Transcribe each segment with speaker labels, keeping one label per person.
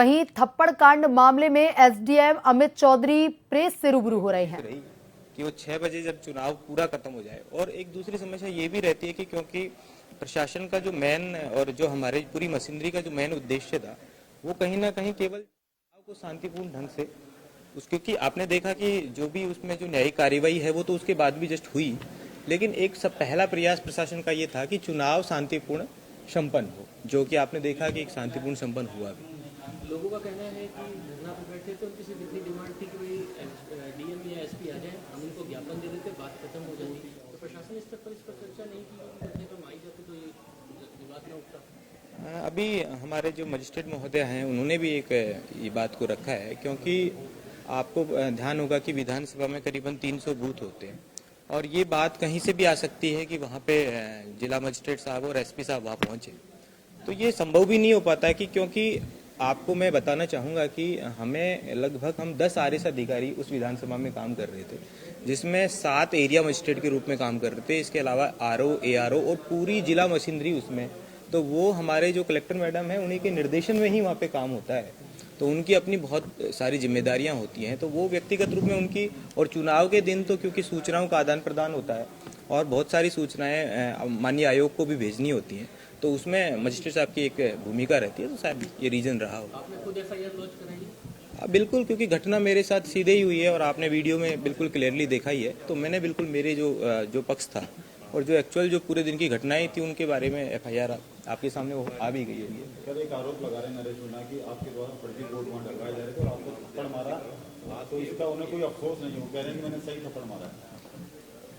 Speaker 1: वहीं थप्पड़ कांड मामले में एसडीएम अमित चौधरी प्रेस से रूबरू हो रहे हैं
Speaker 2: कि वो 6 बजे जब चुनाव पूरा खत्म हो जाए। और एक दूसरी समस्या ये भी रहती है कि क्योंकि प्रशासन का जो मेन और जो हमारे पूरी मशीनरी का जो मेन उद्देश्य था वो कहीं ना कहीं केवल चुनाव को शांतिपूर्ण ढंग से क्योंकि आपने देखा कि जो भी उसमें जो न्यायिक कार्रवाई है वो तो उसके बाद भी जस्ट हुई, लेकिन एक सब पहला प्रयास प्रशासन का ये था कि चुनाव शांतिपूर्ण संपन्न हो, जो कि आपने देखा कि एक शांतिपूर्ण संपन्न हुआ भी।
Speaker 3: लोगों का कहना है कि धरना पर बैठे थे, उनकी सिर्फ इतनी डिमांड थी कि भाई डीएम या एसपी आ जाए, हम उनको ज्ञापन दे देते, बात खत्म हो जाती। तो प्रशासन इस पर चर्चा नहीं की, धरने पर आई जाती तो ये विवाद न उठता।
Speaker 2: अभी हमारे जो मजिस्ट्रेट महोदय हैं उन्होंने भी एक ये बात को रखा है, क्योंकि आपको ध्यान होगा कि विधानसभा में करीबन 300 बूथ होते हैं और ये बात कहीं से भी आ सकती है कि वहाँ पे जिला मजिस्ट्रेट साहब और एसपी साहब वहाँ पहुँचे, तो ये संभव भी नहीं हो पाता है कि क्योंकि आपको मैं बताना चाहूँगा कि हमें लगभग हम 10 आरएस अधिकारी उस विधानसभा में काम कर रहे थे, जिसमें 7 एरिया मजिस्ट्रेट के रूप में काम कर रहे थे, इसके अलावा आरओ, एआरओ और पूरी जिला मशीनरी उसमें। तो वो हमारे जो कलेक्टर मैडम हैं उन्हीं के निर्देशन में ही वहाँ पे काम होता है, तो उनकी अपनी बहुत सारी जिम्मेदारियां होती हैं, तो वो व्यक्तिगत रूप में उनकी, और चुनाव के दिन तो क्योंकि सूचनाओं का आदान प्रदान होता है और बहुत सारी सूचनाएं माननीय आयोग को भी भेजनी होती हैं, तो उसमें मजिस्ट्रेट साहब की एक भूमिका रहती है, तो शायद ये रीजन रहा हो।
Speaker 3: आपने खुद एफआईआर लॉन्च कराई?
Speaker 2: बिल्कुल, क्योंकि घटना मेरे साथ सीधे ही हुई है और आपने वीडियो में बिल्कुल क्लियरली देखा ही है, तो मैंने बिल्कुल मेरे जो पक्ष था और जो एक्चुअल जो पूरे दिन की घटनाएं थी उनके बारे में एफआईआर आपके सामने वो आ भी गई होगी।
Speaker 4: सर, एक आरोप लगा रहे नरेश मीणा कि आपके द्वारा फर्जी वोट वहाँ डलवाए जा रहे थे और आपको थप्पड़ मारा, तो इसका उन्हें कोई अफसोस नहीं हो, कह रहे हैं कि मैंने सही थप्पड़ मारा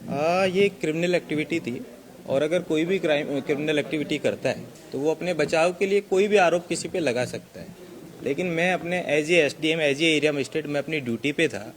Speaker 4: है।
Speaker 2: ये क्रिमिनल एक्टिविटी थी और अगर कोई भी क्रिमिनल एक्टिविटी करता है तो वो अपने बचाव के लिए कोई भी आरोप किसी पे लगा सकता है, लेकिन मैं अपने as a SDM, as a area magistrate, मैं अपनी ड्यूटी पे था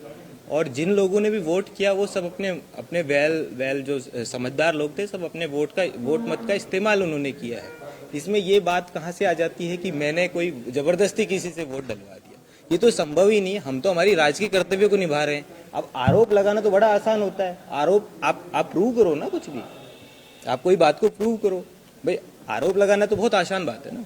Speaker 2: और जिन लोगों ने भी वोट किया वो सब अपने वेल जो समझदार लोग थे, सब अपने वोट मत का इस्तेमाल उन्होंने किया है। इसमें ये बात कहाँ से आ जाती है कि मैंने कोई जबरदस्ती किसी से वोट डलवा दिया, ये तो संभव ही नहीं है। हम तो हमारी राजकीय कर्तव्य को निभा रहे हैं। अब आरोप लगाना तो बड़ा आसान होता है, आरोप आप प्रूव करो ना, कुछ भी आप कोई बात को प्रूव करो भाई, आरोप लगाना तो बहुत आसान बात है ना।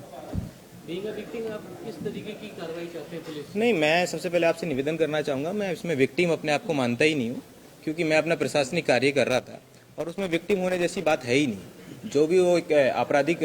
Speaker 3: आप किस तरीके की कार्रवाई चाहते हैं पुलिस?
Speaker 2: नहीं, मैं सबसे पहले आपसे निवेदन करना चाहूंगा, मैं इसमें विक्टिम अपने आप को मानता ही नहीं हूँ, क्योंकि मैं अपना प्रशासनिक कार्य कर रहा था और उसमें विक्टिम होने जैसी बात है ही नहीं। जो भी वो एक आपराधिक